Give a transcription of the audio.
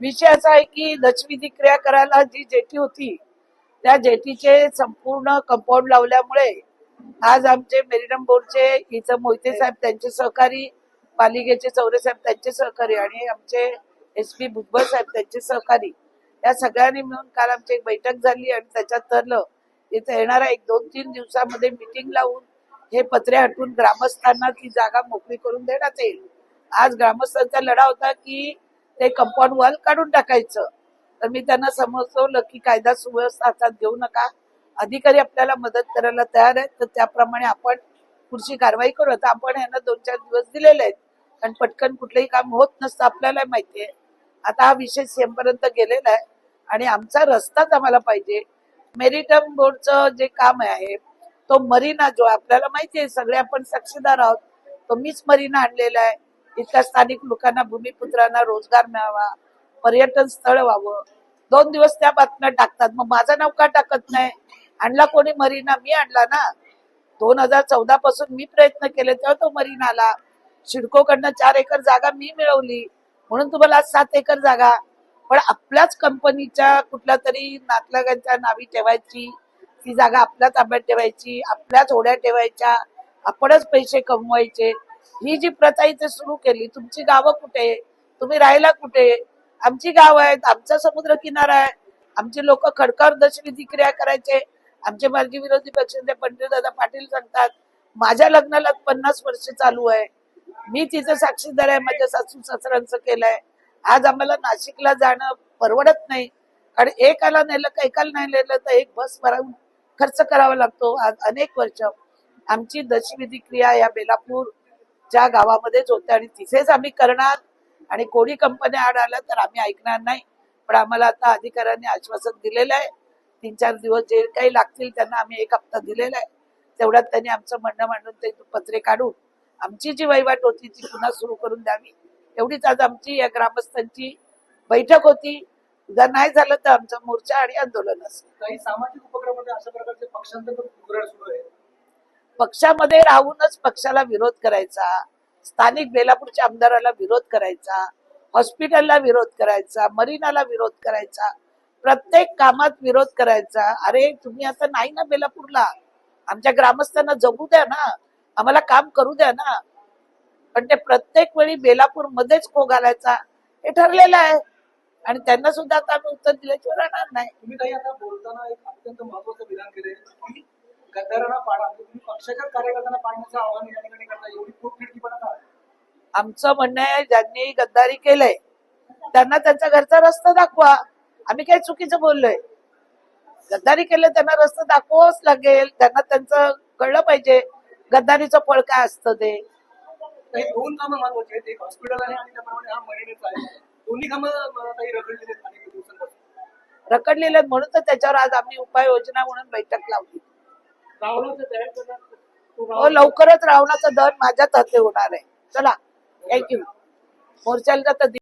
विषय असा आहे की दशविधी क्रिया करायला जी जेटी होती त्या जेटीचे संपूर्ण कंपाऊंड लावल्यामुळे आज आमचे मेरीटाईम बोर्डचे इथं मोहिते साहेब त्यांचे सहकारी, पालिकेचे चौरे साहेब त्यांचे सहकारी आणि आमचे SP भुजबळ साहेब त्यांचे सहकारी या सगळ्यांनी मिळून काल आमची एक बैठक झाली आणि त्याच्यात ठरलं इथे येणाऱ्या 1-2-3 दिवसामध्ये मीटिंग लावून हे पत्रे हटवून ग्रामस्थांना ती जागा मोकळी करून देण्यात येईल. आज ग्रामस्थांचा लढा होता की ते कंपाऊंड वॉल काढून टाकायचं, तर मी त्यांना समजवलं की कायदा सुव्यवस्था हातात घेऊ नका, अधिकारी आपल्याला मदत करायला तयार आहेत, तर त्याप्रमाणे आपण पुढची कारवाई करू. आता आपण यांना 2-4 दिवस दिलेले आहेत कारण पटकन कुठलंही काम होत नसतं आपल्याला माहितीये. आता हा विषय CM पर्यंत गेलेला आहे आणि आमचा रस्ताच आम्हाला पाहिजे. मेरीटाईम बोर्डचं जे काम आहे तो मरीना जो आपल्याला माहिती आहे, सगळे आपण साक्षीदार आहोत, तो मीच मरीना आणलेला आहे. इथल्या स्थानिक लोकांना, भूमिपुत्रांना रोजगार मिळावा, पर्यटन स्थळ व्हावं. 2 दिवस त्या बातम्या टाकतात, मग माझं नाव का टाकत नाही? आणला कोणी मरीना? मी आणला ना. 2014 पासून मी प्रयत्न केले तेव्हा तो मरीना आला. सिडकोकडनं 4 एकर जागा मी मिळवली म्हणून तुम्हाला आज 7 एकर जागा. पण आपल्याच कंपनीच्या कुठल्या तरी नातलगांच्या नावी ठेवायची, ती जागा आपल्या ताब्यात ठेवायची, आपल्याच होड्या ठेवायच्या, आपणच पैसे कमवायचे. ही जी प्रथा इथे सुरू केली. तुमची गावं कुठे? तुम्ही राहायला कुठे? आमची गाव आहेत, आमचा समुद्र किनारा आहे, आमची लोक खडकावर दशविधी क्रिया करायचे. आमचे माजी विरोधी पक्षनेते पंडितदादा पाटील सांगतात माझ्या लग्नाला 50 वर्ष चालू आहे, मी तिचं साक्षीदार आहे, माझ्या सासू सासऱ्यांचं केलंय. आज आम्हाला नाशिकला जाणं परवडत नाही कारण एकाला नेलं का एकाला नाही नेलं तर एक बस भरून खर्च करावा लागतो. आज अनेक वर्ष आमची दशविधी क्रिया या बेलापूरच्या गावामध्येच होते आणि तिथेच आम्ही करणार आणि कोणी कंपनी आड आल्या तर आम्ही ऐकणार नाही. पण आम्हाला आता अधिकाऱ्यांनी आश्वासन दिलेलं आहे, 3-4 दिवस जे काही लागतील त्यांना आम्ही 1 हप्ता दिलेला आहे. तेवढ्यात त्यांनी आमचं म्हणणं मांडून ते पत्रे काढून आमची जी वहिवाट होती ती पुन्हा सुरू करून द्यावी, एवढीच आज आमची या ग्रामस्थांची बैठक होती. जर नाही झालं तर आमचा मोर्चा आणि आंदोलन असेल. काही सामाजिक उपक्रमामध्ये अशा प्रकारचे पक्षांतर्गत धुळवड सुरू आहे. पक्षामध्ये राहूनच पक्षाला विरोध करायचा, स्थानिक बेलापूरच्या आमदाराला विरोध करायचा, हॉस्पिटलला विरोध करायचा, मरीनाला विरोध करायचा, प्रत्येक कामात विरोध करायचा. अरे तुम्ही आता नाही ना बेलापूरला, आमच्या ग्रामस्थांना जगू द्या ना, आम्हाला काम करू द्या ना. पण ते प्रत्येक वेळी बेलापूर मध्येच खो घालायचा हे ठरलेलं आहे आणि त्यांना सुद्धा आता आम्ही उत्तर दिल्याशिवाय राहणार नाही. तुम्ही काही आता बोलताना एक अत्यंत महत्वाचं विधान केले की गद्दारांना पाडा, तुम्ही पक्षाच्या कार्यकर्त्यांना पाडण्याचं आव्हान या ठिकाणी करता, एवढी खूप खिडकीपणा का? आमचं म्हणणं आहे ज्यांनी गद्दारी केलंय त्यांना त्यांचा घरचा रस्ता दाखवा. आम्ही काही चुकीचं बोललोय? गद्दारी केलं त्यांना रस्ता दाखवाच लागेल, त्यांना त्यांचं कळलं पाहिजे गद्दारीचं फळ काय असतं ते. काही 2 कामं महत्वाची आहेत, एक हॉस्पिटल आहे आणि त्याप्रमाणे हा मरिनेचा आहे. दोन्ही कामं काही रखडलेली आहेत अनेक दिवसांपासून. रखडलेले आहेत म्हणून तर त्याच्यावर आज आम्ही उपाययोजना म्हणून बैठक लावली. हो, लवकरच रावणाचा दर माझ्याच हाती होणार आहे. चला, थँक्यू. मोर्चाला तर